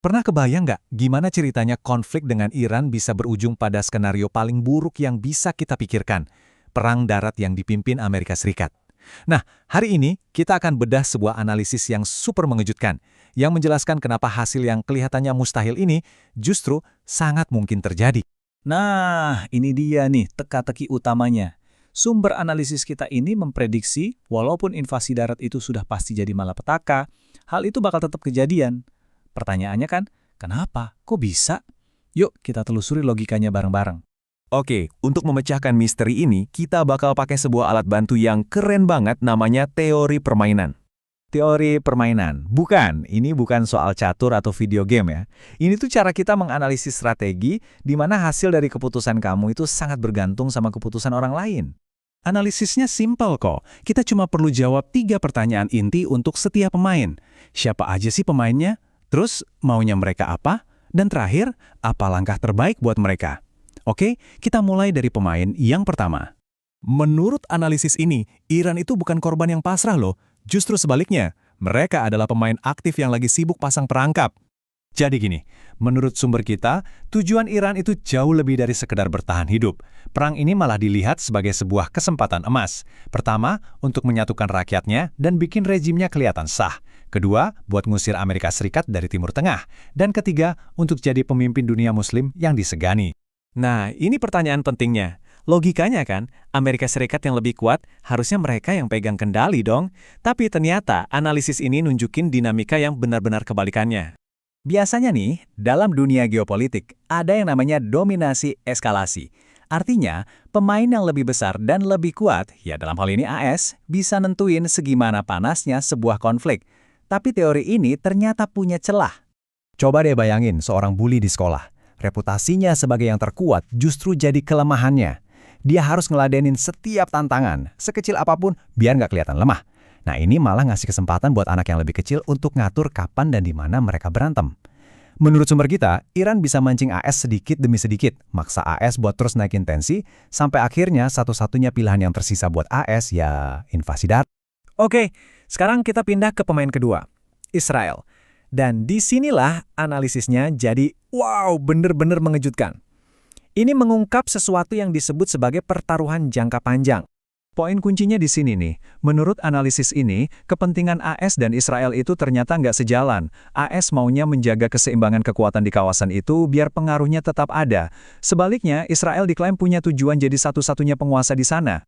Pernah kebayang nggak gimana ceritanya konflik dengan Iran bisa berujung pada skenario paling buruk yang bisa kita pikirkan? Perang darat yang dipimpin Amerika Serikat. Nah, hari ini kita akan bedah sebuah analisis yang super mengejutkan, yang menjelaskan kenapa hasil yang kelihatannya mustahil ini justru sangat mungkin terjadi. Nah, ini dia nih teka-teki utamanya. Sumber analisis kita ini memprediksi walaupun invasi darat itu sudah pasti jadi malapetaka, hal itu bakal tetap kejadian. Pertanyaannya kan, kenapa? Kok bisa? Yuk kita telusuri logikanya bareng-bareng. Oke, untuk memecahkan misteri ini, kita bakal pakai sebuah alat bantu yang keren banget namanya teori permainan. Teori permainan. Ini bukan soal catur atau video game ya. Ini tuh cara kita menganalisis strategi di mana hasil dari keputusan kamu itu sangat bergantung sama keputusan orang lain. Analisisnya simpel kok. Kita cuma perlu jawab 3 pertanyaan inti untuk setiap pemain. Siapa aja sih pemainnya? Terus maunya mereka apa? Dan terakhir, apa langkah terbaik buat mereka? Oke, kita mulai dari pemain yang pertama. Menurut analisis ini, Iran itu bukan korban yang pasrah loh. Justru sebaliknya, mereka adalah pemain aktif yang lagi sibuk pasang perangkap. Jadi gini, menurut sumber kita, tujuan Iran itu jauh lebih dari sekedar bertahan hidup. Perang ini malah dilihat sebagai sebuah kesempatan emas. Pertama, untuk menyatukan rakyatnya dan bikin rejimnya kelihatan sah. Kedua, buat ngusir Amerika Serikat dari Timur Tengah. Dan ketiga, untuk jadi pemimpin dunia Muslim yang disegani. Nah, ini pertanyaan pentingnya. Logikanya kan, Amerika Serikat yang lebih kuat, harusnya mereka yang pegang kendali dong. Tapi ternyata analisis ini nunjukin dinamika yang benar-benar kebalikannya. Biasanya nih, dalam dunia geopolitik, ada yang namanya dominasi eskalasi. Artinya, pemain yang lebih besar dan lebih kuat, ya dalam hal ini AS, bisa nentuin segimana panasnya sebuah konflik. Tapi teori ini ternyata punya celah. Coba deh bayangin seorang bully di sekolah. Reputasinya sebagai yang terkuat justru jadi kelemahannya. Dia harus ngeladenin setiap tantangan, sekecil apapun, biar nggak kelihatan lemah. Nah, ini malah ngasih kesempatan buat anak yang lebih kecil untuk ngatur kapan dan di mana mereka berantem. Menurut sumber kita, Iran bisa mancing AS sedikit demi sedikit, maksa AS buat terus naikin tensi, sampai akhirnya satu-satunya pilihan yang tersisa buat AS ya invasi darat. Oke, sekarang kita pindah ke pemain kedua, Israel. Dan disinilah analisisnya jadi wow, bener-bener mengejutkan. Ini mengungkap sesuatu yang disebut sebagai pertaruhan jangka panjang. Poin kuncinya di sini nih, menurut analisis ini, kepentingan AS dan Israel itu ternyata nggak sejalan. AS maunya menjaga keseimbangan kekuatan di kawasan itu biar pengaruhnya tetap ada. Sebaliknya, Israel diklaim punya tujuan jadi satu-satunya penguasa di sana.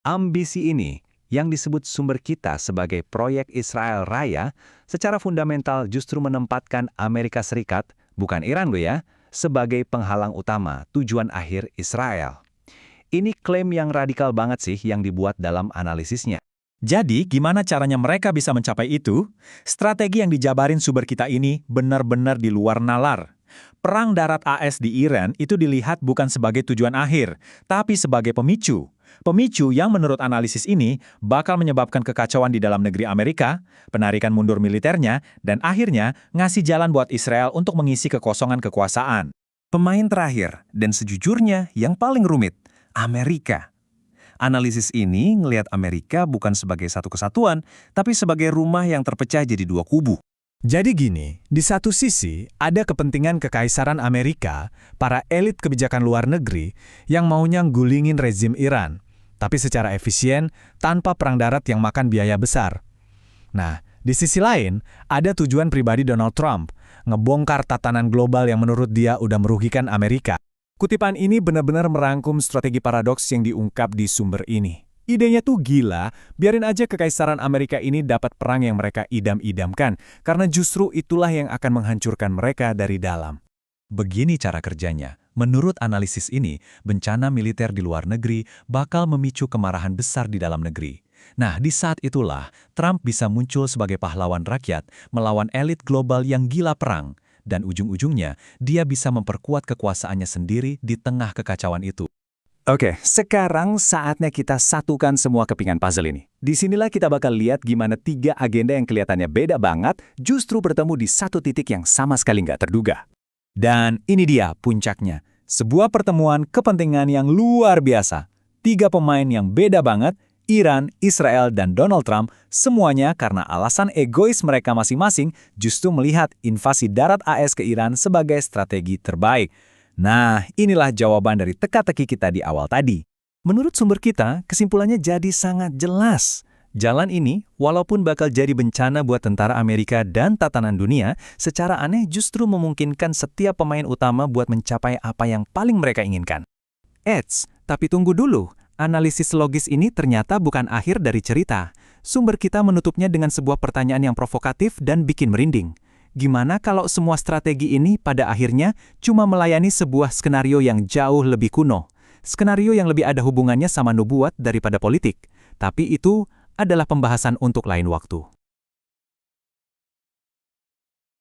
Ambisi ini, yang disebut sumber kita sebagai proyek Israel Raya, secara fundamental justru menempatkan Amerika Serikat, bukan Iran loh ya, sebagai penghalang utama tujuan akhir Israel. Ini klaim yang radikal banget sih yang dibuat dalam analisisnya. Jadi, gimana caranya mereka bisa mencapai itu? Strategi yang dijabarin sumber kita ini benar-benar di luar nalar. Perang darat AS di Iran itu dilihat bukan sebagai tujuan akhir, tapi sebagai pemicu. Pemicu yang menurut analisis ini bakal menyebabkan kekacauan di dalam negeri Amerika, penarikan mundur militernya, dan akhirnya ngasih jalan buat Israel untuk mengisi kekosongan kekuasaan. Pemain terakhir, dan sejujurnya yang paling rumit, Amerika. Analisis ini ngelihat Amerika bukan sebagai satu kesatuan, tapi sebagai rumah yang terpecah jadi 2 kubu. Jadi gini, di satu sisi ada kepentingan kekaisaran Amerika, para elit kebijakan luar negeri yang maunya gulingin rezim Iran, tapi secara efisien tanpa perang darat yang makan biaya besar. Nah, di sisi lain ada tujuan pribadi Donald Trump, ngebongkar tatanan global yang menurut dia udah merugikan Amerika. Kutipan ini benar-benar merangkum strategi paradoks yang diungkap di sumber ini. Idenya tuh gila, biarin aja kekaisaran Amerika ini dapat perang yang mereka idam-idamkan, karena justru itulah yang akan menghancurkan mereka dari dalam. Begini cara kerjanya. Menurut analisis ini, bencana militer di luar negeri bakal memicu kemarahan besar di dalam negeri. Nah, di saat itulah, Trump bisa muncul sebagai pahlawan rakyat melawan elit global yang gila perang. Dan ujung-ujungnya, dia bisa memperkuat kekuasaannya sendiri di tengah kekacauan itu. Oke, sekarang saatnya kita satukan semua kepingan puzzle ini. Disinilah kita bakal lihat gimana 3 agenda yang kelihatannya beda banget justru bertemu di satu titik yang sama sekali nggak terduga. Dan ini dia puncaknya. Sebuah pertemuan kepentingan yang luar biasa. 3 pemain yang beda banget Iran, Israel, dan Donald Trump, semuanya karena alasan egois mereka masing-masing justru melihat invasi darat AS ke Iran sebagai strategi terbaik. Nah, inilah jawaban dari teka-teki kita di awal tadi. Menurut sumber kita, kesimpulannya jadi sangat jelas. Jalan ini, walaupun bakal jadi bencana buat tentara Amerika dan tatanan dunia, secara aneh justru memungkinkan setiap pemain utama buat mencapai apa yang paling mereka inginkan. Eits, tapi tunggu dulu. Analisis logis ini ternyata bukan akhir dari cerita. Sumber kita menutupnya dengan sebuah pertanyaan yang provokatif dan bikin merinding. Gimana kalau semua strategi ini pada akhirnya cuma melayani sebuah skenario yang jauh lebih kuno? Skenario yang lebih ada hubungannya sama nubuat daripada politik. Tapi itu adalah pembahasan untuk lain waktu.